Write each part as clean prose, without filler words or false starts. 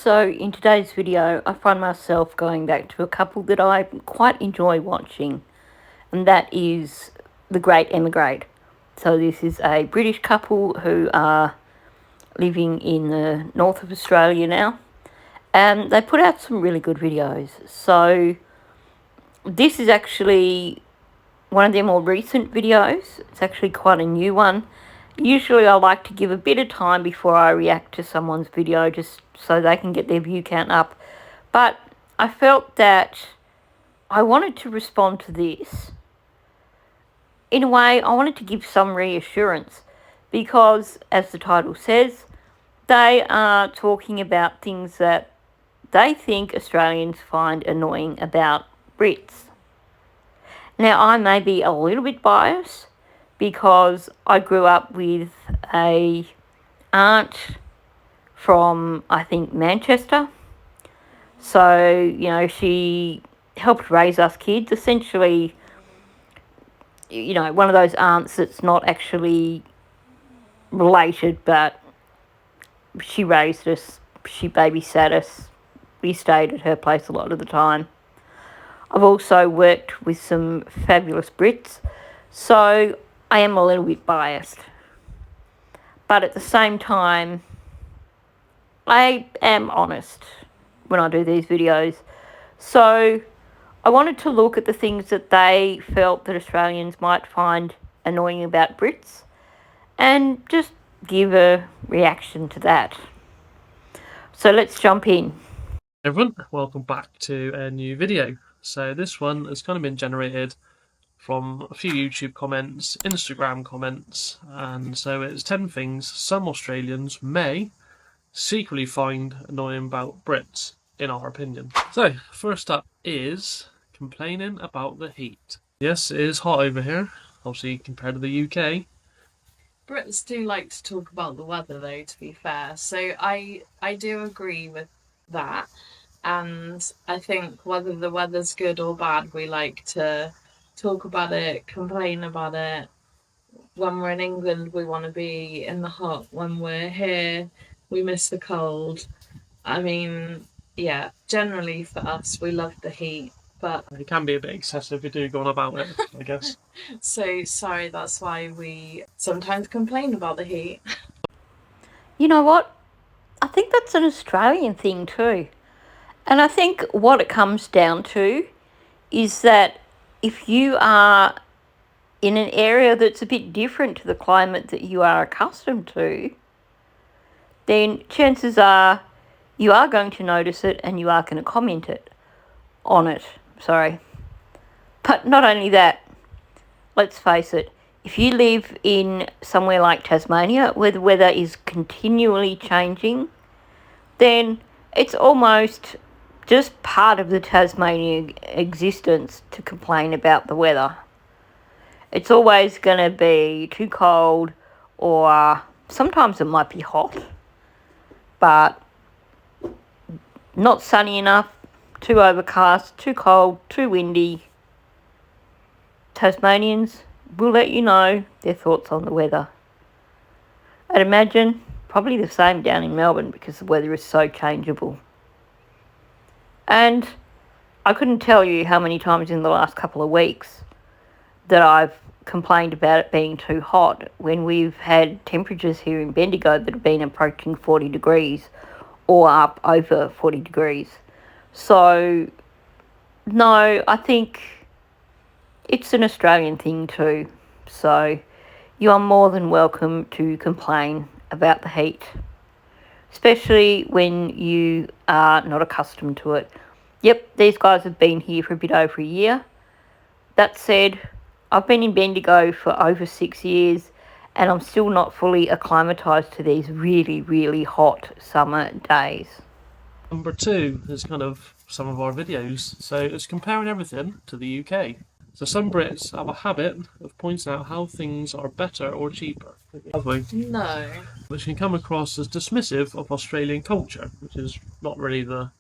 So in today's video, I find myself going back to a couple that I quite enjoy watching, and that is The Great Emigrate. So this is a British couple who are living in the north of Australia now, and they put out some really good videos. So this is actually one of their more recent videos. It's actually quite a new one. Usually I like to give a bit of time before I react to someone's video just so they can get their view count up. But I felt that I wanted to respond to this. In a way, I wanted to give some reassurance because, as the title says, they are talking about things that they think Australians find annoying about Brits. Now, I may be a little bit biased because I grew up with a aunt from, I think, Manchester. So, you know, she helped raise us kids. Essentially, you know, one of those aunts that's not actually related, but she raised us, she babysat us. We stayed at her place a lot of the time. I've also worked with some fabulous Brits, so I am a little bit biased. But at the same time, I am honest when I do these videos. So I wanted to look at the things that they felt that Australians might find annoying about Brits and just give a reaction to that. So let's jump in. Everyone, welcome back to a new video. So this one has kind of been generated from a few YouTube comments, Instagram comments, and so it's 10 things some Australians may secretly find annoying about Brits, in our opinion. So, first up is complaining about the heat. Yes, it is hot over here, obviously compared to the UK. Brits do like to talk about the weather, though, to be fair. So I do agree with that. And I think whether the weather's good or bad, we like to talk about it, complain about it. When we're in England, we want to be in the hot. When we're here, we miss the cold. I mean, yeah, generally for us, we love the heat. But it can be a bit excessive if you do go on about it, I guess. So, sorry, that's why we sometimes complain about the heat. You know what? I think that's an Australian thing too. And I think what it comes down to is that if you are in an area that's a bit different to the climate that you are accustomed to, then chances are you are going to notice it and you are going to comment on it. But not only that, let's face it, if you live in somewhere like Tasmania where the weather is continually changing, then it's almost just part of the Tasmanian existence to complain about the weather. It's always going to be too cold, or sometimes it might be hot, but not sunny enough, too overcast, too cold, too windy. Tasmanians will let you know their thoughts on the weather. I'd imagine probably the same down in Melbourne because the weather is so changeable. And I couldn't tell you how many times in the last couple of weeks that I've complained about it being too hot when we've had temperatures here in Bendigo that have been approaching 40 degrees or up over 40 degrees. So, no, I think it's an Australian thing too. So, you are more than welcome to complain about the heat, especially when you are not accustomed to it. Yep, these guys have been here for a bit over a year. That said, I've been in Bendigo for over 6 years and I'm still not fully acclimatised to these really, really hot summer days. Number 2 is kind of some of our videos, so it's comparing everything to the UK. So some Brits have a habit of pointing out how things are better or cheaper. Have we? No. Which can come across as dismissive of Australian culture, which is not really the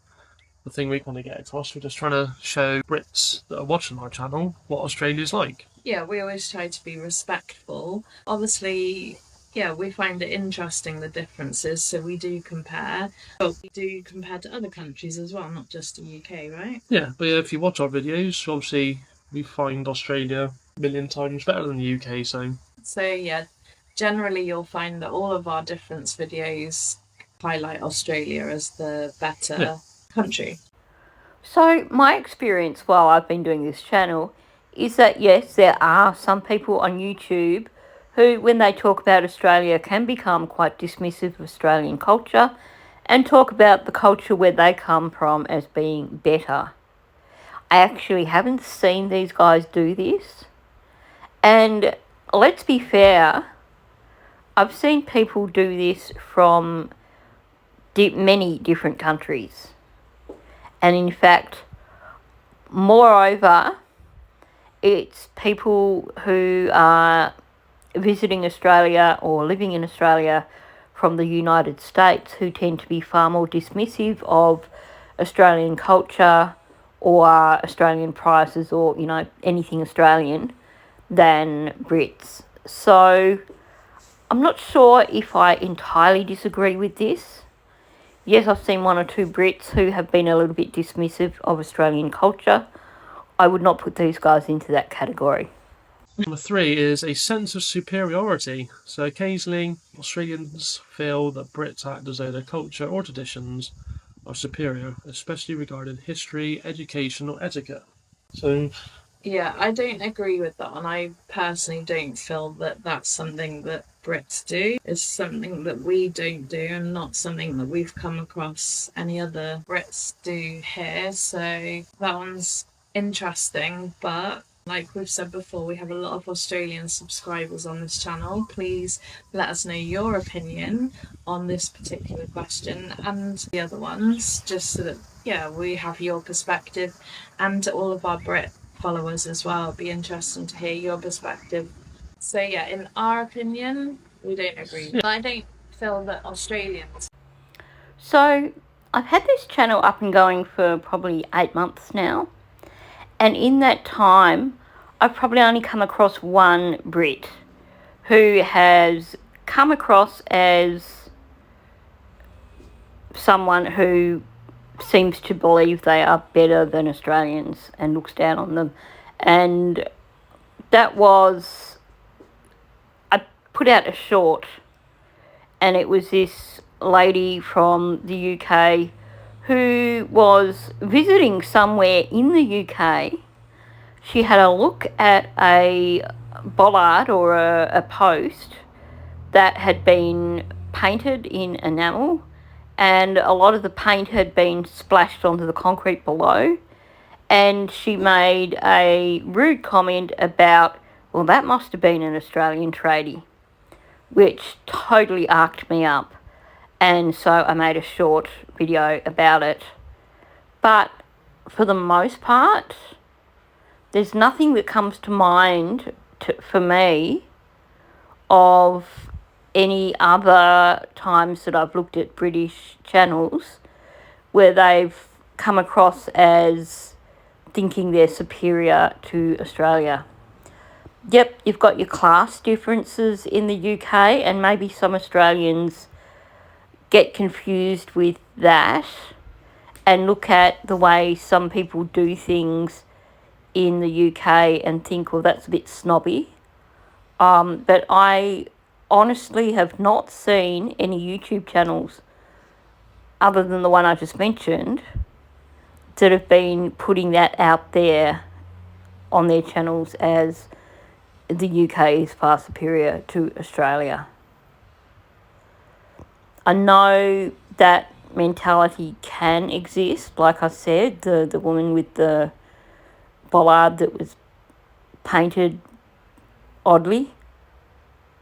thing we want to get across. We're just trying to show Brits that are watching our channel what Australia's like. Yeah, we always try to be respectful. Obviously, yeah, we find it interesting, the differences, so we do compare. But we do compare to other countries as well, not just the UK, right? Yeah, but if you watch our videos, obviously we find Australia a million times better than the UK, so yeah, generally you'll find that all of our difference videos highlight Australia as the better country. So, my experience while I've been doing this channel is that yes, there are some people on YouTube who, when they talk about Australia, can become quite dismissive of Australian culture and talk about the culture where they come from as being better. I actually haven't seen these guys do this. And let's be fair, I've seen people do this from many different countries. And in fact, moreover, it's people who are visiting Australia or living in Australia from the United States who tend to be far more dismissive of Australian culture or Australian prices or, you know, anything Australian than Brits. So I'm not sure if I entirely disagree with this. Yes, I've seen one or two Brits who have been a little bit dismissive of Australian culture. I would not put these guys into that category. Number 3 is a sense of superiority. So occasionally Australians feel that Brits act as though their culture or traditions are superior, especially regarding history, education or etiquette. So yeah, I don't agree with that, and I personally don't feel that that's something that Brits do. It's something that we don't do, and not something that we've come across any other Brits do here. So that one's interesting, but like we've said before, we have a lot of Australian subscribers on this channel. Please let us know your opinion on this particular question and the other ones, just so that, yeah, we have your perspective, and all of our Brit followers as well. It'd be interesting to hear your perspective. So yeah, in our opinion, we don't agree. But I don't feel that Australians. So I've had this channel up and going for probably 8 months now. And in that time, I've probably only come across one Brit who has come across as someone who seems to believe they are better than Australians and looks down on them. And that was, I put out a short, and it was this lady from the UK who was visiting somewhere in the UK. She had a look at a bollard or a post that had been painted in enamel, and a lot of the paint had been splashed onto the concrete below. And she made a rude comment about, well, that must have been an Australian tradie, which totally arced me up. And so I made a short video about it. But for the most part, there's nothing that comes to mind for me of any other times that I've looked at British channels where they've come across as thinking they're superior to Australia. Yep, you've got your class differences in the UK, and maybe some Australians get confused with that and look at the way some people do things in the UK and think, well, that's a bit snobby. But I honestly have not seen any YouTube channels other than the one I just mentioned that have been putting that out there on their channels as the UK is far superior to Australia. I know that mentality can exist. Like I said, the woman with the bollard that was painted oddly,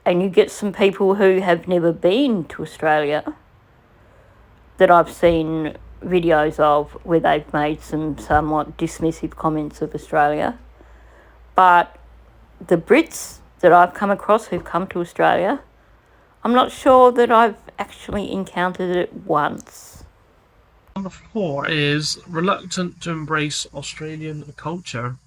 and you get some people who have never been to Australia that I've seen videos of where they've made some somewhat dismissive comments of Australia. But the Brits that I've come across who've come to Australia, I'm not sure that I've actually encountered it once. Number 4 is reluctant to embrace Australian culture.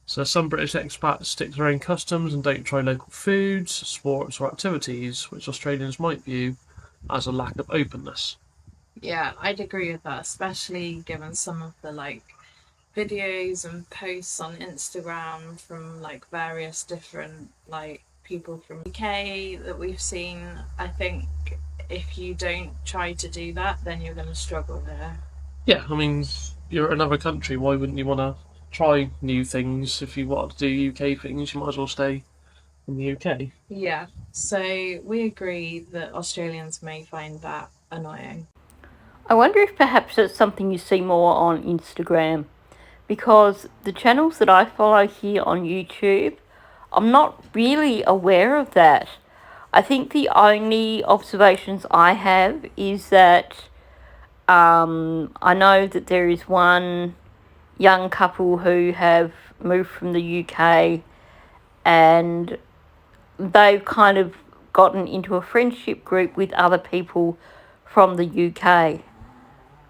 So some British expats stick to their own customs and don't try local foods, sports or activities, which Australians might view as a lack of openness. Yeah, I'd agree with that, especially given some of the videos and posts on Instagram from various different people from UK that we've seen. I think if you don't try to do that, then you're going to struggle here. Yeah, I mean, you're another country, why wouldn't you want to try new things? If you want to do UK things, you might as well stay in the UK. Yeah, so we agree that Australians may find that annoying. I wonder if perhaps it's something you see more on Instagram, because the channels that I follow here on YouTube, I'm not really aware of that. I think the only observations I have is that I know that there is one young couple who have moved from the UK, and they've kind of gotten into a friendship group with other people from the UK.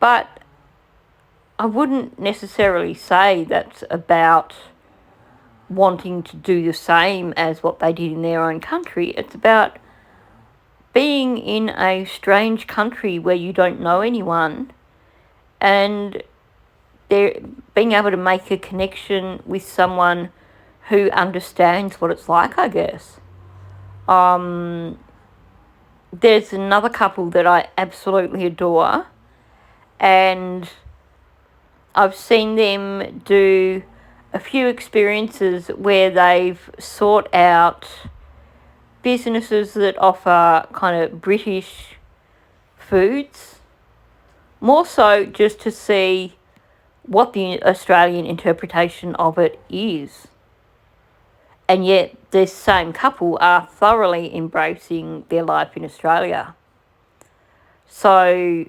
But I wouldn't necessarily say that's about wanting to do the same as what they did in their own country. It's about being in a strange country where you don't know anyone, and they're being able to make a connection with someone who understands what it's like, I guess. There's another couple that I absolutely adore, and I've seen them do a few experiences where they've sought out businesses that offer kind of British foods, more so just to see what the Australian interpretation of it is. And yet this same couple are thoroughly embracing their life in Australia. So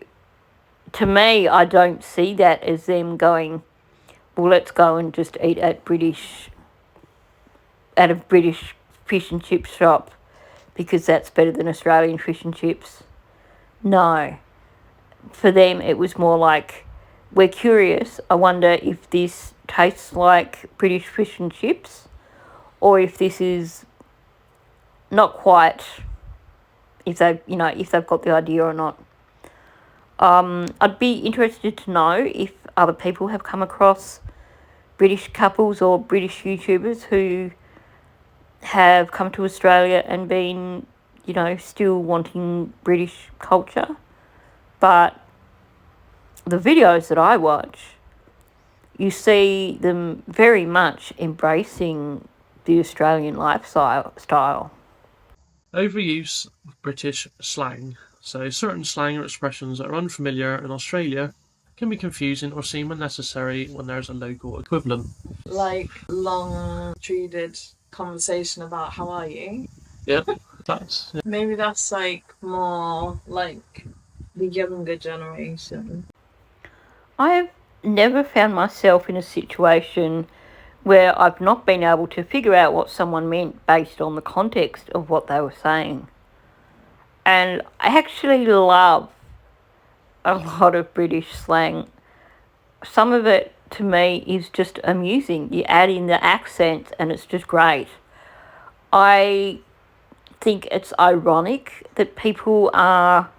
to me, I don't see that as them going, well, let's go and just eat at a British fish and chip shop because that's better than Australian fish and chips. No. For them, it was more like, we're curious. I wonder if this tastes like British fish and chips, or if this is not quite, if they've got the idea or not. I'd be interested to know if other people have come across British couples or British YouTubers who have come to Australia and been, still wanting British culture. But the videos that I watch, you see them very much embracing the Australian lifestyle. Overuse of British slang. So certain slang or expressions that are unfamiliar in Australia can be confusing or seem unnecessary when there's a local equivalent. Like long treated conversation about how are you? Yeah, Maybe that's more like the younger generation. I've never found myself in a situation where I've not been able to figure out what someone meant based on the context of what they were saying. And I actually love a lot of British slang. Some of it, to me, is just amusing. You add in the accent and it's just great. I think it's ironic that people are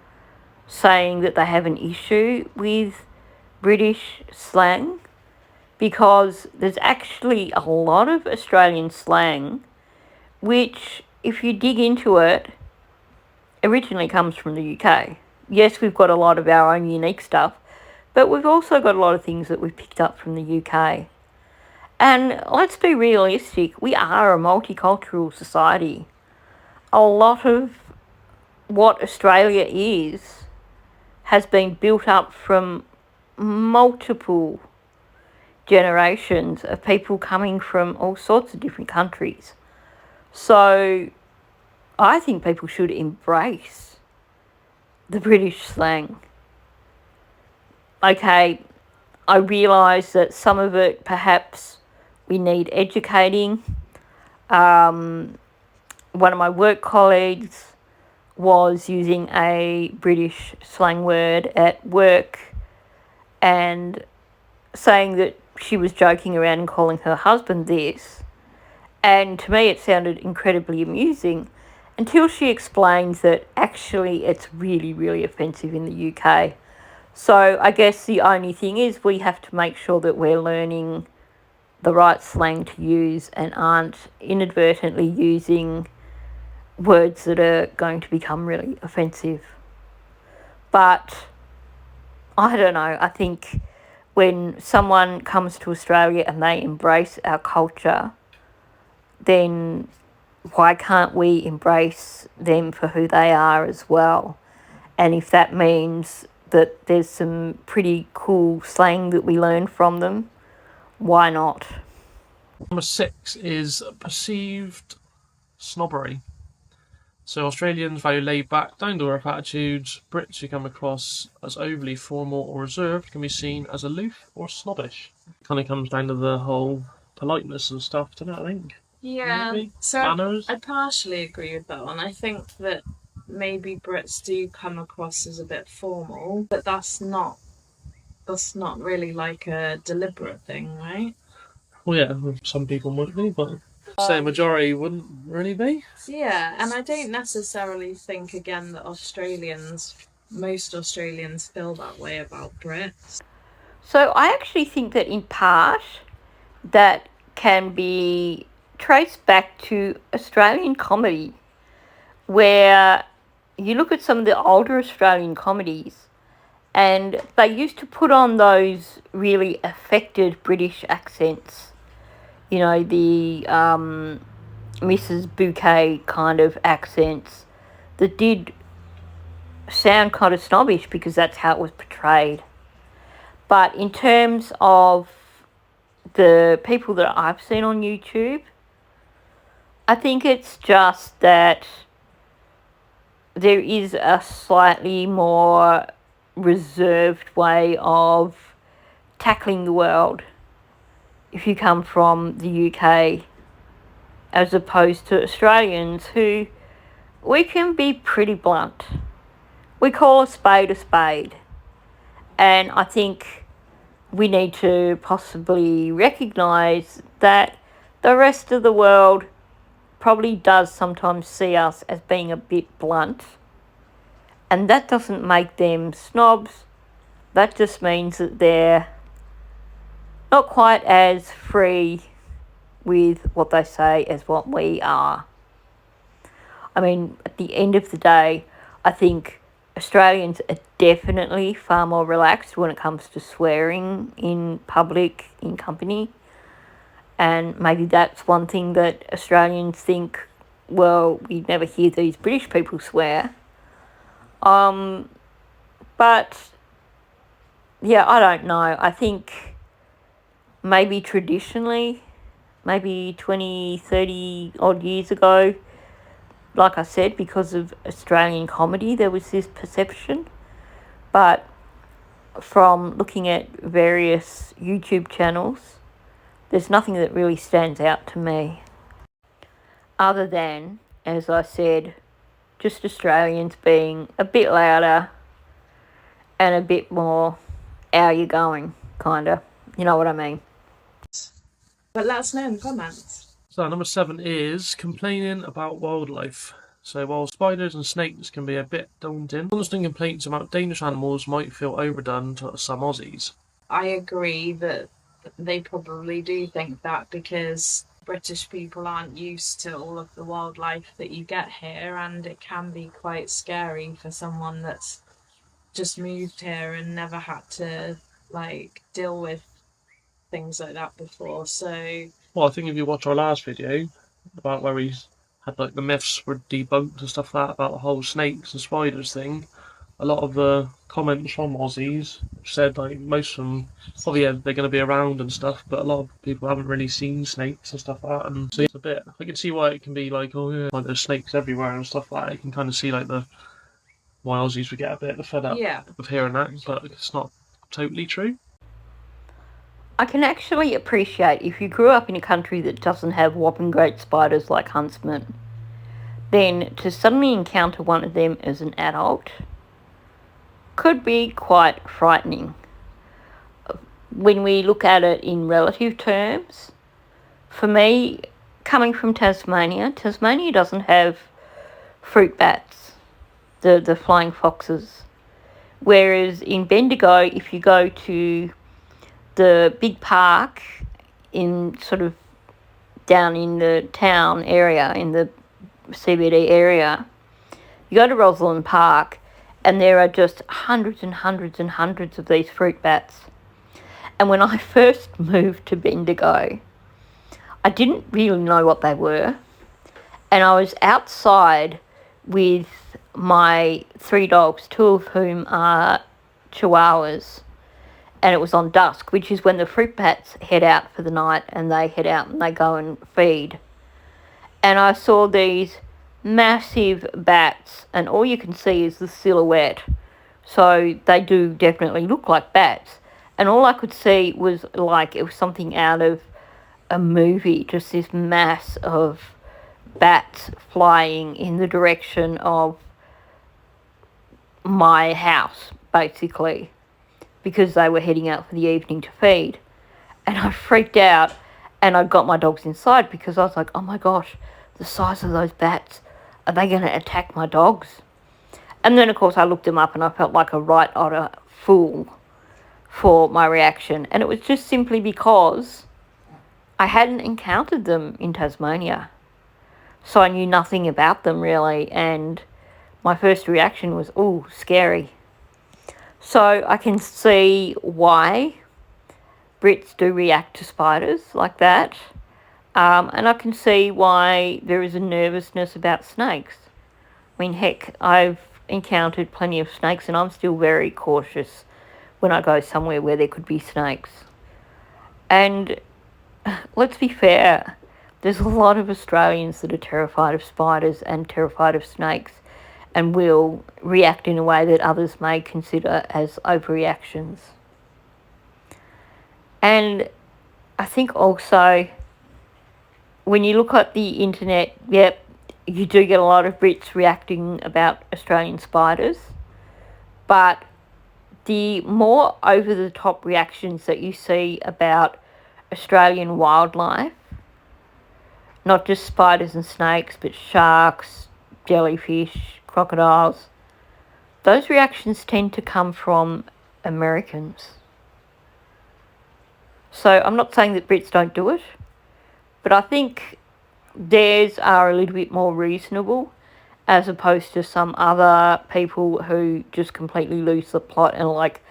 saying that they have an issue with British slang, because there's actually a lot of Australian slang which, if you dig into it, originally comes from the UK. Yes, we've got a lot of our own unique stuff, but we've also got a lot of things that we've picked up from the UK. And let's be realistic, we are a multicultural society. A lot of what Australia is has been built up from multiple generations of people coming from all sorts of different countries. So I think people should embrace the British slang. Okay, I realise that some of it perhaps we need educating. One of my work colleagues was using a British slang word at work and saying that she was joking around and calling her husband this. And to me, it sounded incredibly amusing until she explains that actually it's really, really offensive in the UK. So I guess the only thing is we have to make sure that we're learning the right slang to use and aren't inadvertently using words that are going to become really offensive. But I don't know, I think when someone comes to Australia and they embrace our culture, then why can't we embrace them for who they are as well? And if that means that there's some pretty cool slang that we learn from them, why not? Number 6 is perceived snobbery. So Australians value laid-back, down-to-earth attitudes. Brits who come across as overly formal or reserved can be seen as aloof or snobbish. Kind of comes down to the whole politeness and stuff, doesn't it, I think? Yeah, Maybe? so Manners? I partially agree with that one. I think that maybe Brits do come across as a bit formal, but that's not really like a deliberate thing, right? Well, yeah, some people might be, but say a majority wouldn't really be. Yeah, and I don't necessarily think again that most Australians feel that way about Brits. So I actually think that in part that can be traced back to Australian comedy, where you look at some of the older Australian comedies and they used to put on those really affected British accents. You know, the Mrs. Bouquet kind of accents that did sound kind of snobbish because that's how it was portrayed. But in terms of the people that I've seen on YouTube, I think it's just that there is a slightly more reserved way of tackling the world if you come from the UK, as opposed to Australians who we can be pretty blunt. We call a spade a spade. And I think we need to possibly recognise that the rest of the world probably does sometimes see us as being a bit blunt. And that doesn't make them snobs. That just means that they're not quite as free with what they say as what we are. I mean, at the end of the day, I think Australians are definitely far more relaxed when it comes to swearing in public, in company. And maybe that's one thing that Australians think, well, we never hear these British people swear. But, yeah, I don't know. I think maybe traditionally, maybe 20, 30 odd years ago, like I said, because of Australian comedy, there was this perception. But from looking at various YouTube channels, there's nothing that really stands out to me. Other than, as I said, just Australians being a bit louder and a bit more, how you going, kinda. You know what I mean? But let us know in the comments. So number 7 is complaining about wildlife. So while spiders and snakes can be a bit daunting, constant complaints about dangerous animals might feel overdone to some Aussies. I agree that they probably do think that because British people aren't used to all of the wildlife that you get here, and it can be quite scary for someone that's just moved here and never had to like deal with things like that before. So Well, I think if you watch our last video about where we had like the myths were debunked and stuff like that about the whole snakes and spiders thing, a lot of the comments from Aussies said like most of them, oh yeah, they're going to be around and stuff, but a lot of people haven't really seen snakes and stuff like that, and so it's a bit. I can see why it can be like, oh yeah, like there's snakes everywhere and stuff like that. You can kind of see like why Aussies would get a bit fed up of hearing that, but it's not totally true. I can actually appreciate if you grew up in a country that doesn't have whopping great spiders like huntsmen, then to suddenly encounter one of them as an adult could be quite frightening. when we look at it in relative terms, for me, coming from Tasmania, Tasmania doesn't have fruit bats, the flying foxes. Whereas in Bendigo, if you go to the big park in sort of down in the town area, in the CBD area, you go to Rosalind Park and there are just hundreds and hundreds and hundreds of these fruit bats. And when I first moved to Bendigo, I didn't really know what they were. And I was outside with my 3 dogs, 2 of whom are Chihuahuas. And it was on dusk, which is when the fruit bats head out for the night, and they head out and they go and feed. And I saw these massive bats, and all you can see is the silhouette. So they do definitely look like bats. And all I could see was like it was something out of a movie, just this mass of bats flying in the direction of my house, basically, because they were heading out for the evening to feed. And I freaked out, and I got my dogs inside because I was like, oh my gosh, the size of those bats, are they going to attack my dogs? And then, of course, I looked them up and I felt like a right utter fool for my reaction. And it was just simply because I hadn't encountered them in Tasmania. So I knew nothing about them really. And my first reaction was, oh, scary. So I can see why Brits do react to spiders like that. And I can see why there is a nervousness about snakes. I mean, heck, I've encountered plenty of snakes and I'm still very cautious when I go somewhere where there could be snakes. And let's be fair, there's a lot of Australians that are terrified of spiders and terrified of snakes and will react in a way that others may consider as overreactions. And I think also when you look at the internet, yep, you do get a lot of Brits reacting about Australian spiders, but the more over-the-top reactions that you see about Australian wildlife, not just spiders and snakes, but sharks, jellyfish, crocodiles, those reactions tend to come from Americans. So I'm not saying that Brits don't do it, but I think theirs are a little bit more reasonable as opposed to some other people who just completely lose the plot and are like,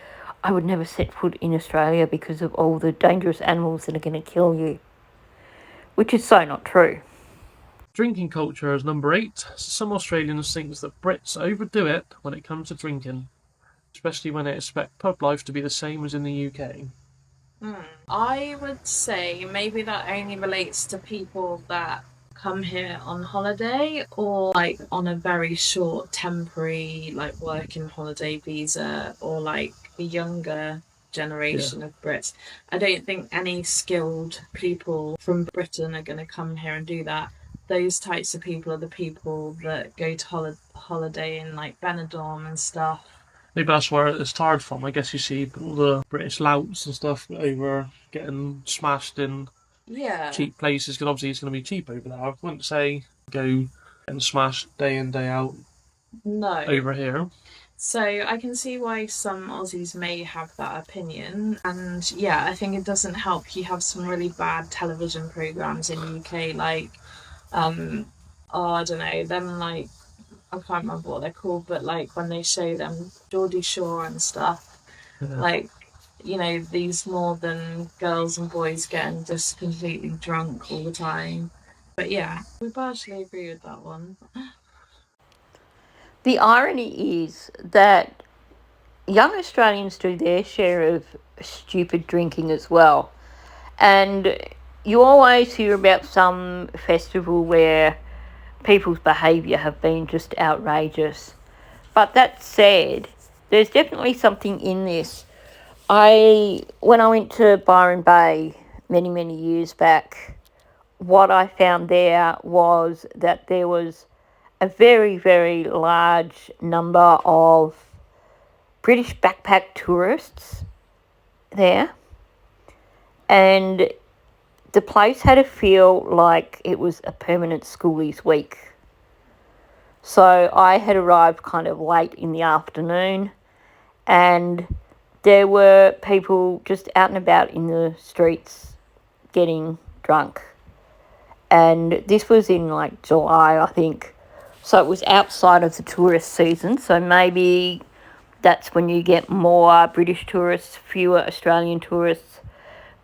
I would never set foot in Australia because of all the dangerous animals that are going to kill you. Which is so not true. Drinking culture is number 8. Some Australians think that Brits overdo it when it comes to drinking, especially when they expect pub life to be the same as in the UK. I would say maybe that only relates to people that come here on holiday or like on a very short temporary like working holiday visa or like the younger generation of Brits. I don't think any skilled people from Britain are going to come here and do that. Those types of people are the people that go to holiday in like Benidorm and stuff. Maybe that's where it started from. I guess you see all the British louts and stuff over getting smashed in Yeah. cheap places because obviously it's going to be cheap over there. I wouldn't say go and smash day in, day out over here. So I can see why some Aussies may have that opinion. And yeah, I think it doesn't help you have some really bad television programmes in the UK, like, I don't know, them like, I can't remember what they're called, but like when they show them Geordie Shore and stuff, like, you know, these northern girls and boys getting just completely drunk all the time. But yeah, we partially agree with that one. The irony is that young Australians do their share of stupid drinking as well. And you always hear about some festival where people's behaviour have been just outrageous. But that said, there's definitely something in this. When I went to Byron Bay many, many years back, what I found there was that there was a very, very large number of British backpack tourists there. and the place had a feel like it was a permanent schoolies week. So I had arrived kind of late in the afternoon, and there were people just out and about in the streets getting drunk. And this was in like July, I think. So it was outside of the tourist season. So maybe that's when you get more British tourists, fewer Australian tourists.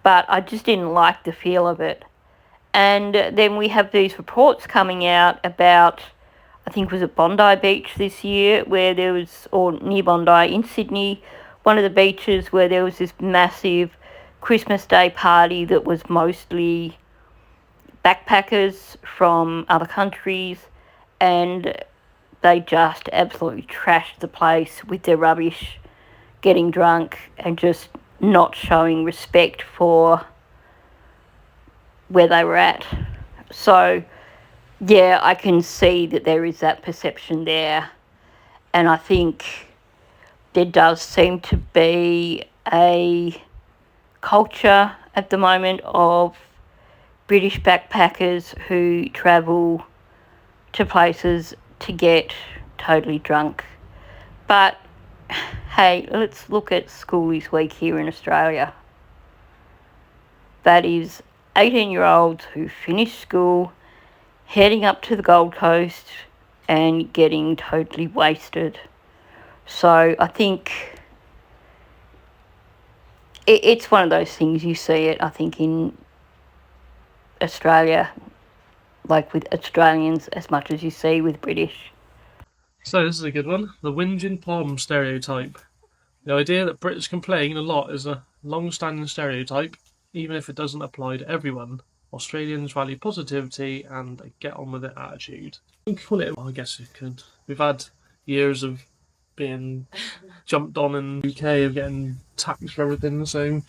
But I just didn't like the feel of it. And then we have these reports coming out about, I think was it Bondi Beach this year, where there was, or near Bondi in Sydney, one of the beaches where there was this massive Christmas Day party that was mostly backpackers from other countries, and they just absolutely trashed the place with their rubbish, getting drunk and just not showing respect for where they were at. So, yeah, I can see that there is that perception there. And I think there does seem to be a culture at the moment of British backpackers who travel to places to get totally drunk. But hey, let's look at Schoolies Week here in Australia. That is 18-year-olds who finish school, heading up to the Gold Coast and getting totally wasted. So I think it's one of those things, you see it, I think, in Australia, like with Australians as much as you see with British. So this is a good one. The Whinging Poms stereotype. The idea that Brits complain a lot is a long-standing stereotype, even if it doesn't apply to everyone. Australians value positivity and a get-on-with-it attitude. You can call it, I guess you could. We've had years of being jumped on in the UK, of getting taxed for everything, so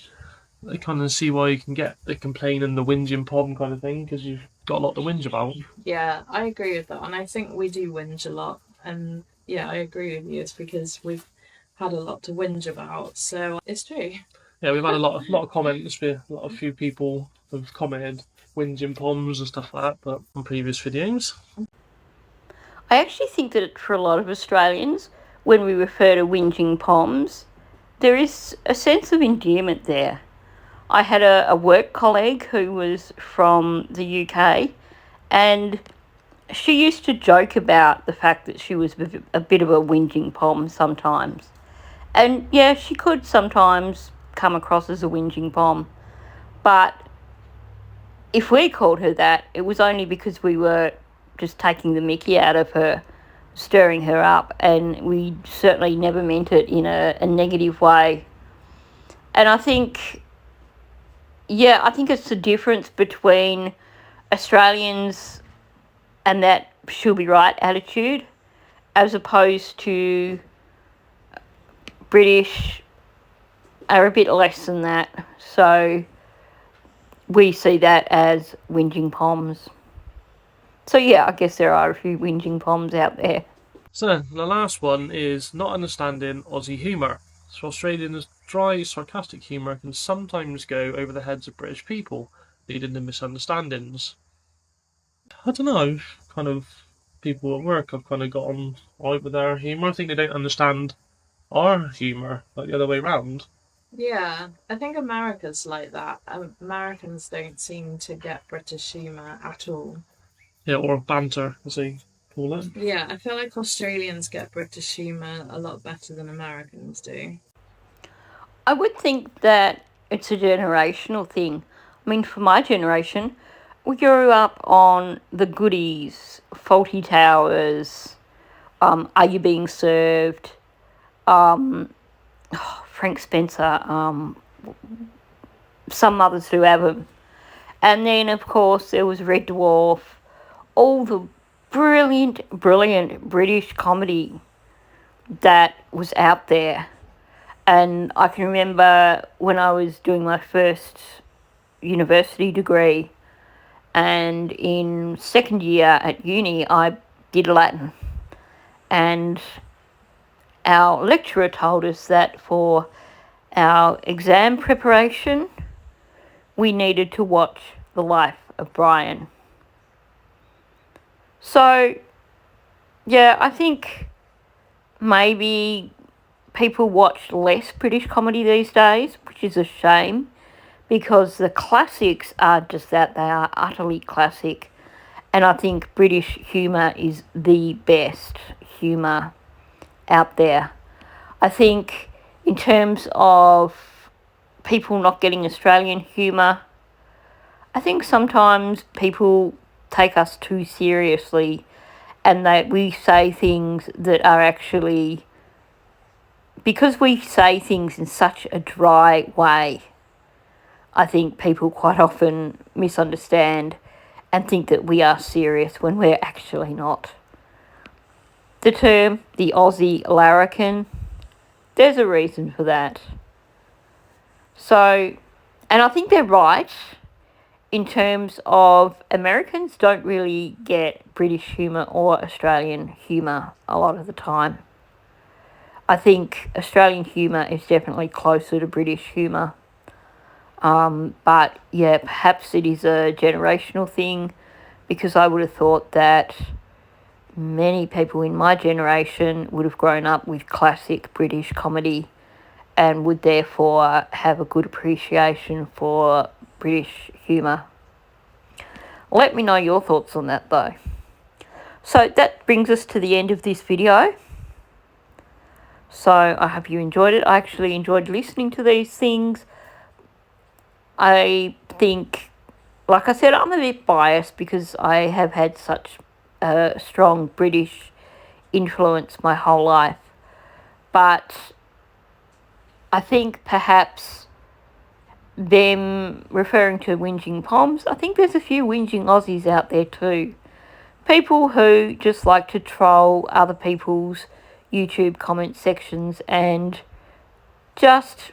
I kind of see why you can get the complain and the whinging pom kind of thing, because you've got a lot to whinge about. Yeah, I agree with that, and I think we do whinge a lot. And yeah, I agree with you. It's because we've had a lot to whinge about, so it's true. Yeah, we've had a lot of comments. A few people have commented whinging poms and stuff like that, but on previous videos. I actually think that for a lot of Australians, when we refer to whinging poms, there is a sense of endearment there. I had a work colleague who was from the UK, and she used to joke about the fact that she was a bit of a whinging pom sometimes. And yeah, she could sometimes come across as a whinging pom. But if we called her that, it was only because we were just taking the mickey out of her, stirring her up, and we certainly never meant it in a negative way. And I think it's the difference between Australians and that she'll be right attitude, as opposed to British are a bit less than that. So we see that as whinging poms. So yeah, I guess there are a few whinging poms out there. So the last one is not understanding Aussie humour. So Australians' dry, sarcastic humour can sometimes go over the heads of British people, leading to misunderstandings. I don't know, kind of people at work have kind of got on right with their humour. I think they don't understand our humour, like the other way round. Yeah, I think America's like that. Americans don't seem to get British humour at all. Yeah, or banter, as they call it. Yeah, I feel like Australians get British humour a lot better than Americans do. I would think that it's a generational thing. I mean, for my generation, we grew up on the goodies, Faulty Towers, Are You Being Served, Frank Spencer, some mothers do have them. And then, of course, there was Red Dwarf, all the brilliant British comedy that was out there. And I can remember when I was doing my first university degree, and in second year at uni, I did Latin. And our lecturer told us that for our exam preparation, we needed to watch The Life of Brian. So, yeah, I think maybe people watch less British comedy these days, which is a shame, because the classics are just that, they are utterly classic. And I think British humour is the best humour out there. I think in terms of people not getting Australian humour, I think sometimes people take us too seriously, and that we say things that are actually, because we say things in such a dry way, I think people quite often misunderstand and think that we are serious when we're actually not. The term, the Aussie larrikin, there's a reason for that. So, and I think they're right in terms of Americans don't really get British humour or Australian humour a lot of the time. I think Australian humour is definitely closer to British humour. But yeah, perhaps it is a generational thing, because I would have thought that many people in my generation would have grown up with classic British comedy and would therefore have a good appreciation for British humour. Let me know your thoughts on that though. So that brings us to the end of this video. So I hope you enjoyed it. I actually enjoyed listening to these things. I think, like I said, I'm a bit biased because I have had such a strong British influence my whole life. But I think perhaps them referring to whinging Poms, I think there's a few whinging Aussies out there too. People who just like to troll other people's YouTube comment sections and just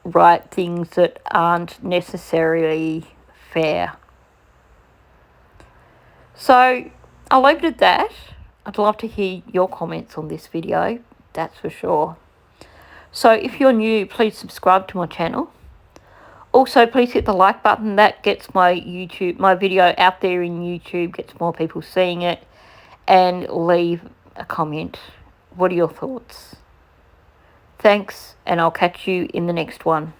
write things that aren't necessarily fair. So I'll leave it at that. I'd love to hear your comments on this video, that's for sure. So if you're new, please subscribe to my channel. Also, please hit the like button. That gets my video out there in YouTube, gets more people seeing it. And leave a comment. What are your thoughts? Thanks, and I'll catch you in the next one.